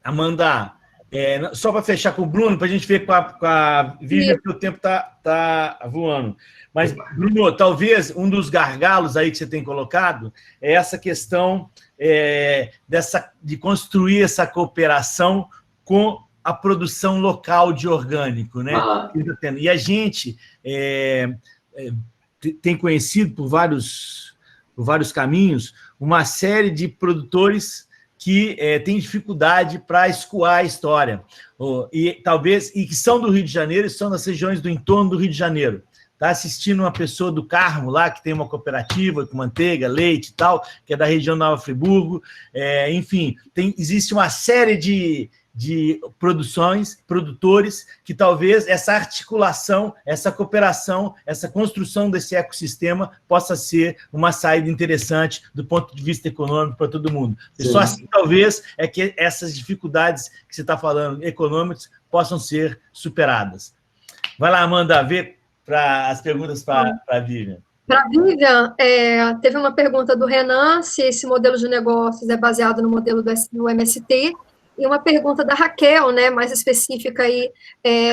Amanda, só para fechar com o Bruno, para a gente ver com a Vivian, porque o tempo está voando. Mas, Bruno, talvez um dos gargalos aí que você tem colocado é essa questão de construir essa cooperação com a produção local de orgânico, né? E a gente tem conhecido por vários caminhos uma série de produtores que têm dificuldade para escoar a história, e que são do Rio de Janeiro e são das regiões do entorno do Rio de Janeiro. Está assistindo uma pessoa do Carmo lá, que tem uma cooperativa com manteiga, leite e tal, que é da região de Nova Friburgo. Enfim, existe uma série de produtores, que talvez essa articulação, essa cooperação, essa construção desse ecossistema possa ser uma saída interessante do ponto de vista econômico para todo mundo. E só assim, talvez, é que essas dificuldades que você está falando, econômicas, possam ser superadas. Vai lá, Amanda, vê para as perguntas para a Vivian. Para a Vivian, teve uma pergunta do Renan, se esse modelo de negócios é baseado no modelo do MST, e uma pergunta da Raquel, né, mais específica aí,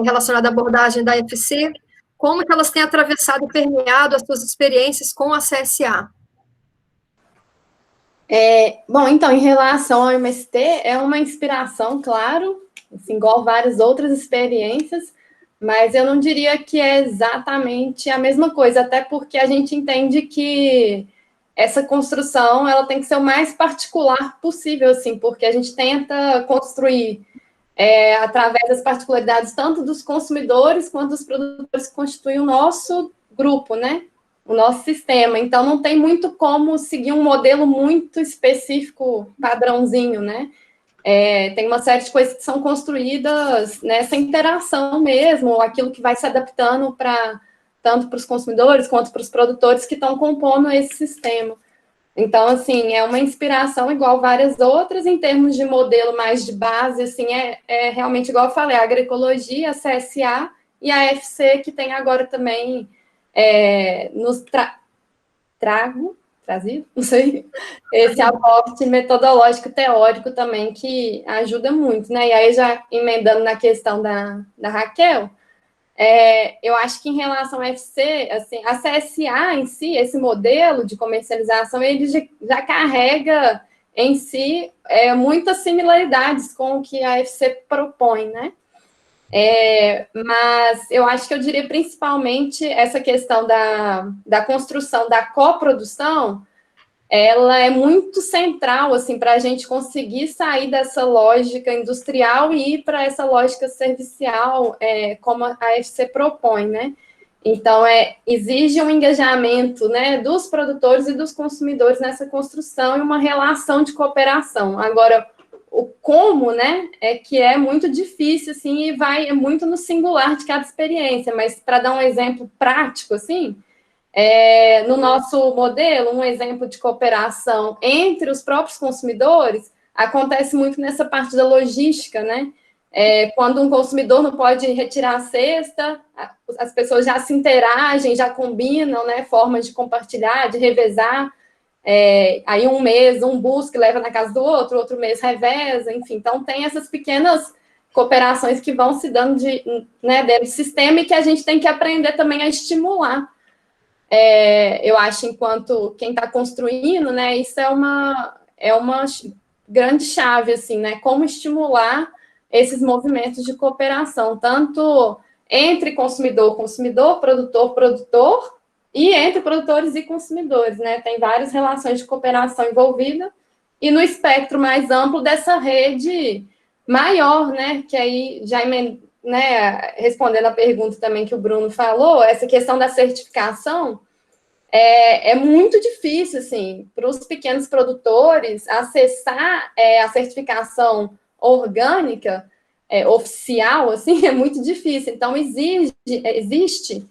relacionada à abordagem da FC, como que elas têm atravessado e permeado as suas experiências com a CSA? Bom, então, em relação ao MST, é uma inspiração, claro, assim, igual várias outras experiências, mas eu não diria que é exatamente a mesma coisa, até porque a gente entende que essa construção ela tem que ser o mais particular possível, assim, porque a gente tenta construir através das particularidades tanto dos consumidores quanto dos produtores que constituem o nosso grupo, né? O nosso sistema. Então, não tem muito como seguir um modelo muito específico, padrãozinho, né? Tem uma série de coisas que são construídas nessa interação mesmo, aquilo que vai se adaptando tanto para os consumidores quanto para os produtores que estão compondo esse sistema. Então, assim, é uma inspiração igual várias outras, em termos de modelo mais de base, assim, realmente igual eu falei, a agroecologia, a CSA e a FC, que tem agora também nos trazido, não sei, esse aporte metodológico teórico também, que ajuda muito, né? E aí, já emendando na questão da Raquel, eu acho que em relação ao FC, assim, a CSA em si, esse modelo de comercialização, ele já carrega em si muitas similaridades com o que a FC propõe, né? Mas eu acho que eu diria principalmente essa questão da construção da coprodução, ela é muito central, assim, para a gente conseguir sair dessa lógica industrial e ir para essa lógica servicial, como a FC propõe, né? Então, exige um engajamento, né, dos produtores e dos consumidores nessa construção e uma relação de cooperação. Agora, o como, né, que é muito difícil, assim, e vai muito no singular de cada experiência, mas para dar um exemplo prático, assim, no nosso modelo, um exemplo de cooperação entre os próprios consumidores acontece muito nessa parte da logística, né? Quando um consumidor não pode retirar a cesta, as pessoas já se interagem, já combinam, né, formas de compartilhar, de revezar. Aí um mês um busca e leva na casa do outro mês reveza, enfim. Então, tem essas pequenas cooperações que vão se dando dentro do sistema e que a gente tem que aprender também a estimular. Eu acho, enquanto quem está construindo, né, isso é uma grande chave, assim, né, como estimular esses movimentos de cooperação, tanto entre consumidor, produtor, e entre produtores e consumidores, né, tem várias relações de cooperação envolvidas, e no espectro mais amplo dessa rede maior, né, que aí já, né, respondendo a pergunta também que o Bruno falou, essa questão da certificação é muito difícil, assim, para os pequenos produtores acessar a certificação orgânica, oficial, assim, é muito difícil. Então, existe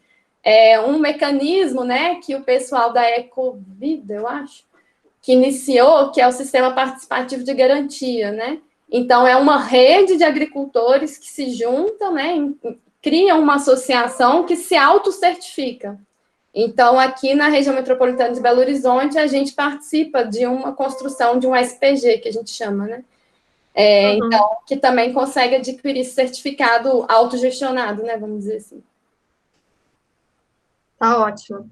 um mecanismo, né, que o pessoal da Ecovida, eu acho, que iniciou, que é o sistema participativo de garantia, né? Então, é uma rede de agricultores que se juntam, né, criam uma associação que se autocertifica. Então, aqui na região metropolitana de Belo Horizonte, a gente participa de uma construção de um SPG, que a gente chama, né? Então, que também consegue adquirir esse certificado autogestionado, né? Vamos dizer assim. Tá ótimo.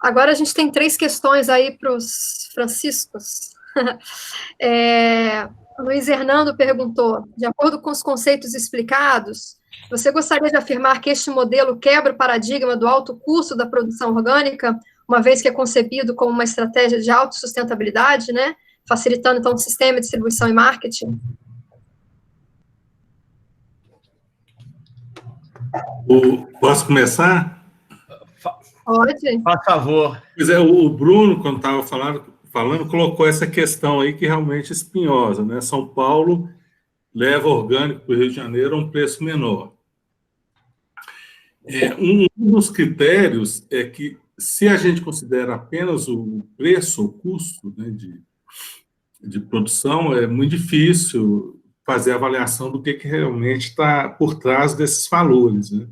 Agora a gente tem 3 questões aí para os franciscos. Luiz Hernando perguntou, de acordo com os conceitos explicados, você gostaria de afirmar que este modelo quebra o paradigma do alto custo da produção orgânica, uma vez que é concebido como uma estratégia de autossustentabilidade, né? Facilitando, então, o sistema de distribuição e marketing? Posso começar? Pode. Por favor. Pois é, o Bruno, quando estava falando, colocou essa questão aí que realmente é espinhosa, né? São Paulo leva orgânico para o Rio de Janeiro a um preço menor. Um dos critérios é que, se a gente considera apenas o preço, o custo, né, de produção, é muito difícil fazer a avaliação do que realmente está por trás desses valores, né?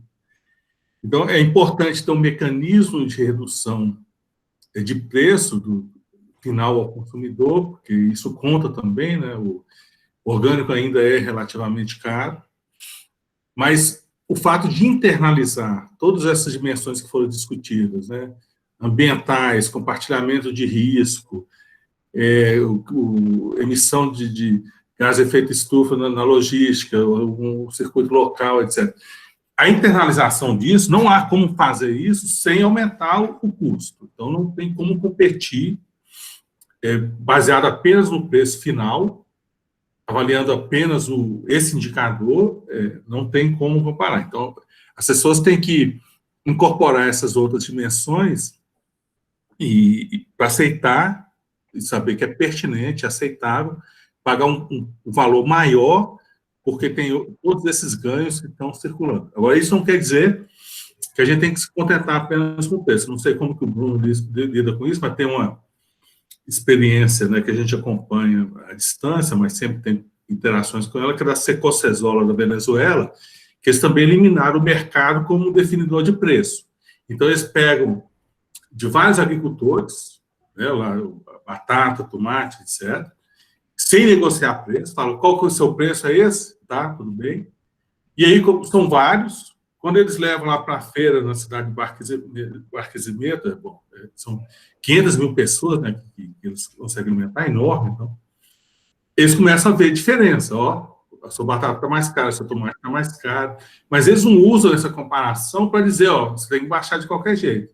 Então, é importante ter um mecanismo de redução de preço do final ao consumidor, porque isso conta também, né? O orgânico ainda é relativamente caro, mas o fato de internalizar todas essas dimensões que foram discutidas, né? Ambientais, compartilhamento de risco, emissão de gás de efeito estufa na logística, um circuito local, etc. A internalização disso, não há como fazer isso sem aumentar o custo. Então, não tem como competir baseado apenas no preço final, avaliando apenas esse indicador, não tem como comparar. Então, as pessoas têm que incorporar essas outras dimensões para aceitar e saber que é pertinente, aceitável, pagar um valor maior, porque tem todos esses ganhos que estão circulando. Agora, isso não quer dizer que a gente tem que se contentar apenas com o preço. Não sei como que o Bruno lida com isso, mas tem uma experiência, né, que a gente acompanha à distância, mas sempre tem interações com ela, que é da Secocesola da Venezuela, que eles também eliminaram o mercado como definidor de preço. Então, eles pegam de vários agricultores, né, lá, batata, tomate, etc., sem negociar preço, falam, qual que é o seu preço? É esse? Tá, tudo bem. E aí, como são vários, quando eles levam lá para a feira na cidade de Barquisimeto, são 500 mil pessoas, né, que eles conseguem alimentar, é enorme, então, eles começam a ver diferença, ó, a sua batata está mais cara, o seu tomate está mais caro, mas eles não usam essa comparação para dizer, ó, você tem que baixar de qualquer jeito.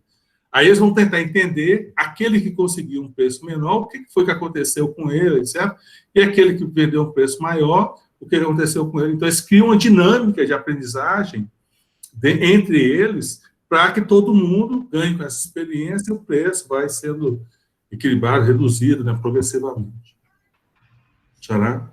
Aí eles vão tentar entender aquele que conseguiu um preço menor, o que foi que aconteceu com ele, etc., e aquele que vendeu um preço maior, o que aconteceu com ele. Então, eles criam uma dinâmica de aprendizagem entre eles, para que todo mundo ganhe com essa experiência e o preço vai sendo equilibrado, reduzido, né, progressivamente. Xará?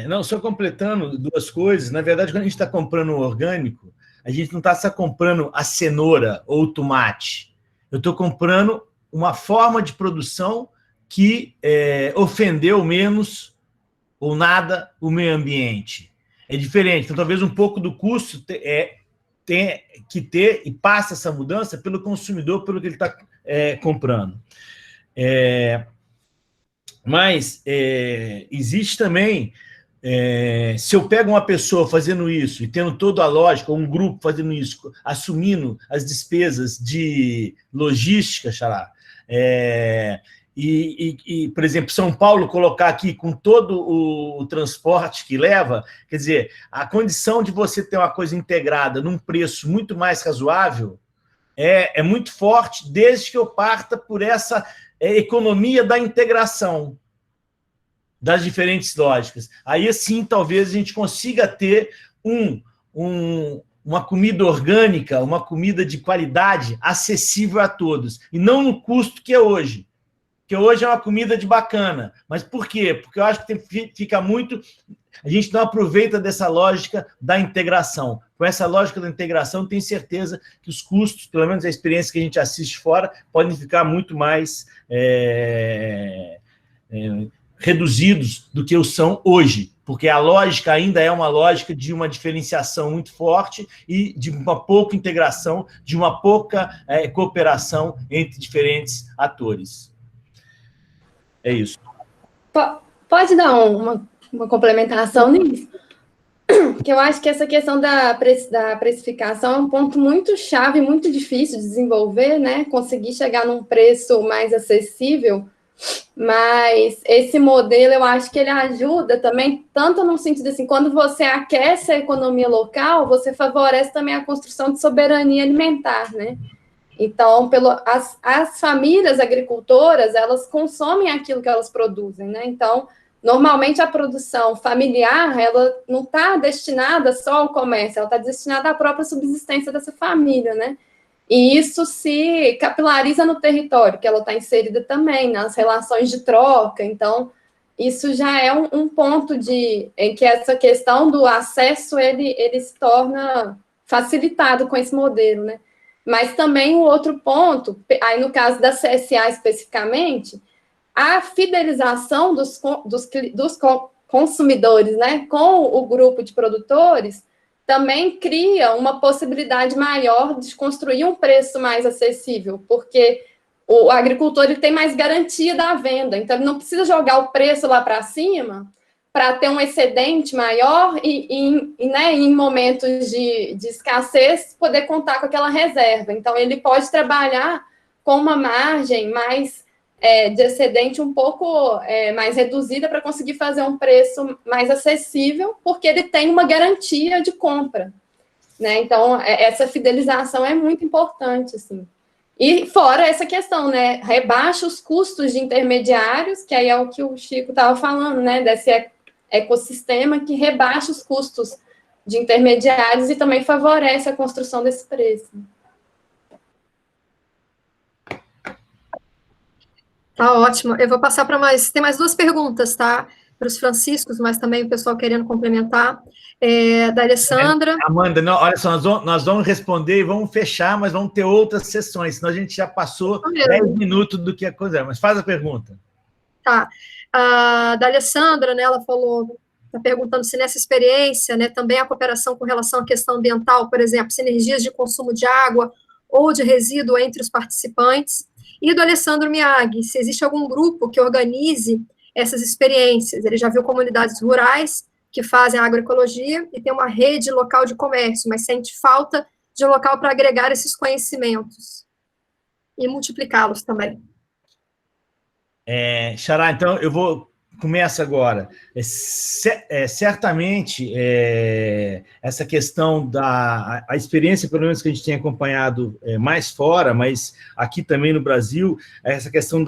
Não, só completando 2 coisas. Na verdade, quando a gente está comprando um orgânico, a gente não está só comprando a cenoura ou o tomate. Eu estou comprando uma forma de produção que ofendeu menos ou nada o meio ambiente. É diferente. Então, talvez um pouco do custo tem que ter e passa essa mudança pelo consumidor, pelo que ele está comprando. Mas existe também, se eu pego uma pessoa fazendo isso e tendo toda a lógica, um grupo fazendo isso, assumindo as despesas de logística, Xará, por exemplo, São Paulo colocar aqui com todo o transporte que leva, quer dizer, a condição de você ter uma coisa integrada num preço muito mais razoável é muito forte, desde que eu parta por essa economia da integração das diferentes lógicas. Aí, sim, talvez a gente consiga ter uma comida orgânica, uma comida de qualidade acessível a todos, e não no custo que é hoje. Que hoje é uma comida de bacana. Mas por quê? Porque eu acho que fica muito... A gente não aproveita dessa lógica da integração. Com essa lógica da integração, tenho certeza que os custos, pelo menos a experiência que a gente assiste fora, podem ficar muito mais reduzidos do que os são hoje, porque a lógica ainda é uma lógica de uma diferenciação muito forte e de uma pouca integração, de uma pouca cooperação entre diferentes atores. É isso. Pode dar uma complementação nisso? Porque eu acho que essa questão da precificação é um ponto muito chave, muito difícil de desenvolver, né? Conseguir chegar num preço mais acessível, mas esse modelo eu acho que ele ajuda também, tanto no sentido assim, quando você aquece a economia local, você favorece também a construção de soberania alimentar, né? Então, as famílias agricultoras, elas consomem aquilo que elas produzem, né? Então, normalmente a produção familiar, ela não está destinada só ao comércio, ela está destinada à própria subsistência dessa família, né? E isso se capilariza no território, que ela está inserida também, nas relações de troca. Então, isso já é um ponto em que essa questão do acesso, ele se torna facilitado com esse modelo, né? Mas também o outro ponto, aí no caso da CSA especificamente, a fidelização dos consumidores, né, com o grupo de produtores, também cria uma possibilidade maior de construir um preço mais acessível, porque o agricultor ele tem mais garantia da venda, então ele não precisa jogar o preço lá para cima para ter um excedente maior e né, em momentos de escassez poder contar com aquela reserva. Então ele pode trabalhar com uma margem mais de excedente um pouco mais reduzida para conseguir fazer um preço mais acessível, porque ele tem uma garantia de compra, né? Então, essa fidelização é muito importante, assim. E fora essa questão, né? Rebaixa os custos de intermediários, que aí é o que o Chico estava falando, né? Desse ecossistema que rebaixa os custos de intermediários e também favorece a construção desse preço. Tá ótimo. Eu vou passar para tem mais duas perguntas, tá? Para os franciscos, mas também o pessoal querendo complementar. Da Alessandra. Amanda, não, olha só, nós vamos responder e vamos fechar, mas vamos ter outras sessões, senão a gente já passou 10 minutos do que a coisa, mas faz a pergunta. Tá. Da Alessandra, né, ela falou, está perguntando se nessa experiência, né, também a cooperação com relação à questão ambiental, por exemplo, sinergias de consumo de água ou de resíduo entre os participantes. E do Alessandro Miyagi, se existe algum grupo que organize essas experiências. Ele já viu comunidades rurais que fazem agroecologia e tem uma rede local de comércio, mas sente falta de um local para agregar esses conhecimentos e multiplicá-los também. Xará, então eu começo agora. Certamente, essa questão a experiência, pelo menos que a gente tem acompanhado mais fora, mas aqui também no Brasil, essa questão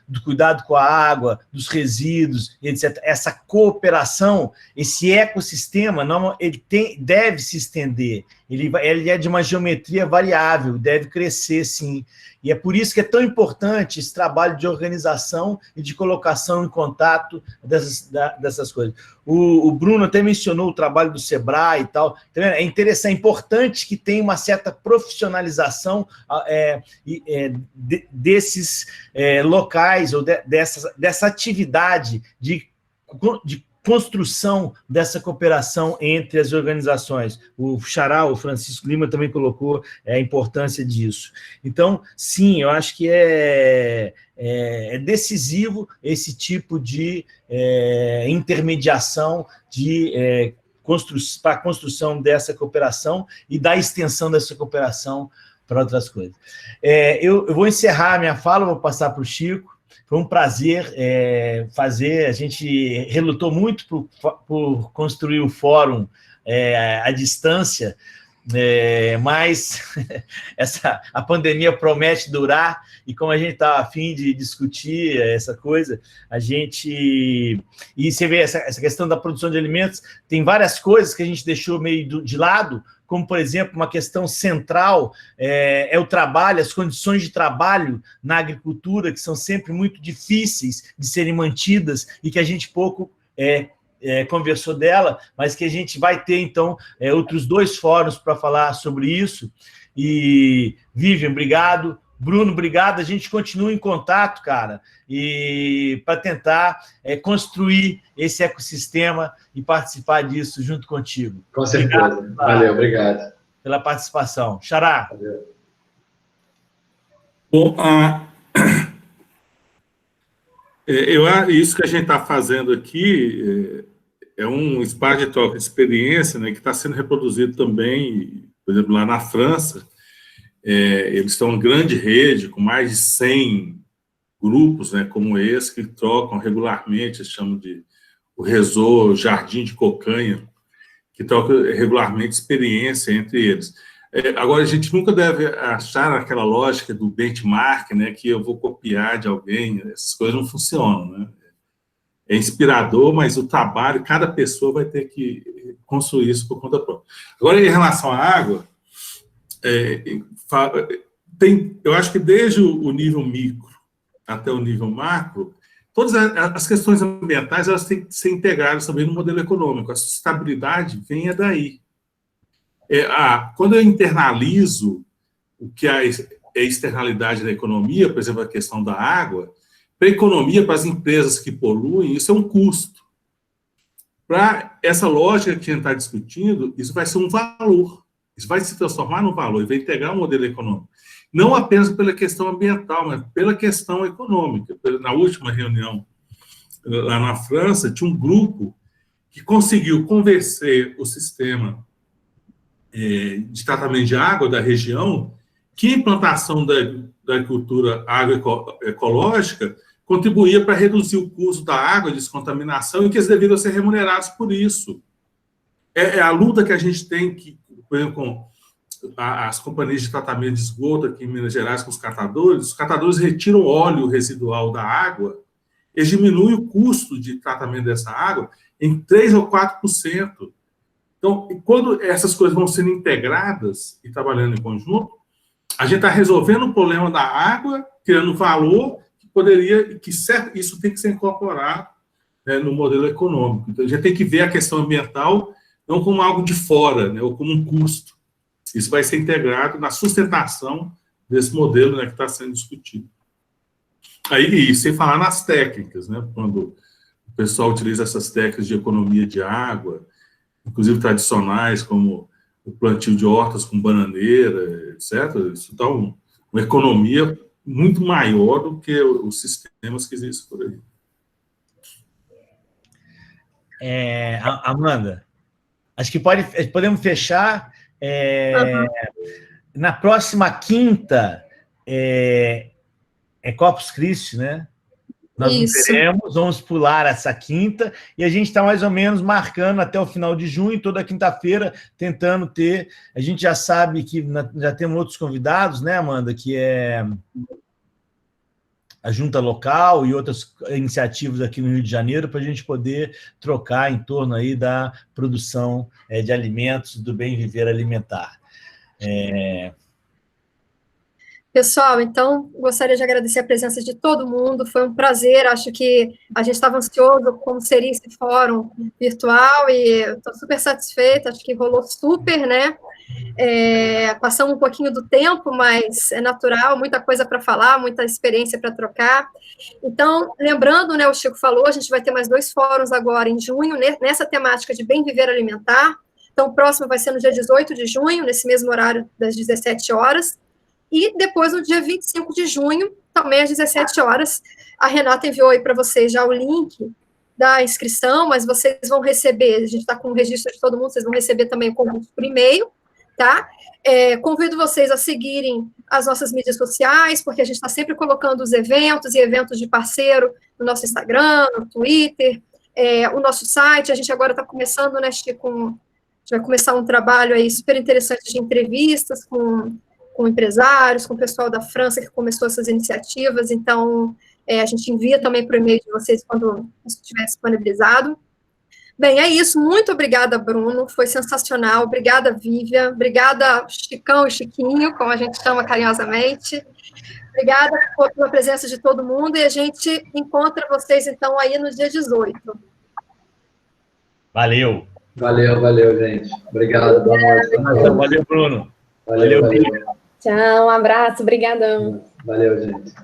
do cuidado com a água, dos resíduos, etc. Essa cooperação, esse ecossistema, ele deve se estender. Ele é de uma geometria variável, deve crescer, sim. E é por isso que é tão importante esse trabalho de organização e de colocação em contato dessas coisas. O Bruno até mencionou o trabalho do Sebrae e tal. É interessante, é importante que tenha uma certa profissionalização desses locais ou dessa atividade de construção dessa cooperação entre as organizações. O Xará, o Francisco Lima, também colocou a importância disso. Então, sim, eu acho que é decisivo esse tipo de intermediação para a construção dessa cooperação e da extensão dessa cooperação para outras coisas. Eu vou encerrar a minha fala, vou passar para o Chico. Foi um prazer fazer, a gente relutou muito por construir o fórum à distância, mas a pandemia promete durar, e como a gente está a fim de discutir essa coisa, e você vê essa questão da produção de alimentos, tem várias coisas que a gente deixou meio de lado, como, por exemplo, uma questão central é o trabalho, as condições de trabalho na agricultura, que são sempre muito difíceis de serem mantidas e que a gente pouco conversou dela, mas que a gente vai ter, então, outros 2 fóruns para falar sobre isso. E, Vivian, obrigado. Bruno, obrigado. A gente continua em contato, cara, e para tentar construir esse ecossistema e participar disso junto contigo. Com certeza. Obrigado, valeu, obrigado. Pela participação. Xará. Valeu. Bom, isso que a gente está fazendo aqui é um espaço de troca de experiência, né, que está sendo reproduzido também, por exemplo, lá na França. Eles têm uma grande rede, com mais de 100 grupos, né, como esse, que trocam regularmente, eles chamam de o réseau Jardim de Cocanha, que trocam regularmente experiência entre eles. Agora, a gente nunca deve achar aquela lógica do benchmark, né, que eu vou copiar de alguém, essas coisas não funcionam, né? É inspirador, mas o trabalho, cada pessoa vai ter que construir isso por conta própria. Agora, em relação à água, eu acho que desde o nível micro até o nível macro, todas as questões ambientais elas têm que ser integradas também no modelo econômico. A sustentabilidade vem daí. Quando eu internalizo o que é externalidade da economia, por exemplo, a questão da água, para a economia, para as empresas que poluem, isso é um custo. Para essa lógica que a gente está discutindo, isso vai ser um valor. Isso vai se transformar num valor e vai integrar um modelo econômico. Não apenas pela questão ambiental, mas pela questão econômica. Na última reunião, lá na França, tinha um grupo que conseguiu convencer o sistema de tratamento de água da região que a implantação da agricultura agroecológica contribuía para reduzir o custo da água, descontaminação, e que eles deveriam ser remunerados por isso. É a luta que a gente tem, por exemplo, com as companhias de tratamento de esgoto aqui em Minas Gerais, com os catadores retiram óleo residual da água, eles diminuem o custo de tratamento dessa água em 3% ou 4%. Então, quando essas coisas vão sendo integradas e trabalhando em conjunto, a gente está resolvendo o problema da água, criando valor isso tem que ser incorporado, né, no modelo econômico. Então, a gente tem que ver a questão ambiental não como algo de fora, né, ou como um custo. Isso vai ser integrado na sustentação desse modelo, né, que está sendo discutido. Aí, sem falar nas técnicas, né, quando o pessoal utiliza essas técnicas de economia de água, inclusive tradicionais, como o plantio de hortas com bananeira, etc., isso dá uma economia muito maior do que os sistemas que existem por aí. Amanda, acho que podemos fechar. Na próxima quinta é Corpus Christi, né? Nós não teremos, vamos pular essa quinta, e a gente está mais ou menos marcando até o final de junho, toda quinta-feira, tentando ter. A gente já sabe que já temos outros convidados, né, Amanda, que é a Junta Local e outras iniciativas aqui no Rio de Janeiro, para a gente poder trocar em torno aí da produção de alimentos, do bem viver alimentar. Pessoal, então, gostaria de agradecer a presença de todo mundo, foi um prazer, acho que a gente estava ansioso como seria esse fórum virtual, e estou super satisfeita, acho que rolou super, né? Passamos um pouquinho do tempo, mas é natural, muita coisa para falar, muita experiência para trocar. Então, lembrando, né, o Chico falou, a gente vai ter mais 2 fóruns agora em junho, nessa temática de bem viver alimentar. Então, o próximo vai ser no dia 18 de junho, nesse mesmo horário das 17 horas. E depois, no dia 25 de junho, também às 17 horas, a Renata enviou aí para vocês já o link da inscrição, mas vocês vão receber, a gente está com o registro de todo mundo, vocês vão receber também o convite por e-mail, tá? Convido vocês a seguirem as nossas mídias sociais, porque a gente está sempre colocando os eventos e eventos de parceiro no nosso Instagram, no Twitter, o nosso site, a gente agora está começando, né, Chico, a gente vai começar um trabalho aí super interessante de entrevistas com empresários, com o pessoal da França que começou essas iniciativas, então a gente envia também para o e-mail de vocês quando isso estiver disponibilizado. Bem, é isso, muito obrigada, Bruno, foi sensacional, obrigada, Vivian, obrigada, Chicão e Chiquinho, como a gente chama carinhosamente, obrigada pela presença de todo mundo, e a gente encontra vocês, então, aí no dia 18. Valeu. Valeu, gente. Obrigado, boa noite. Valeu, Bruno. Valeu. Tchau, um abraço, brigadão. Valeu, gente.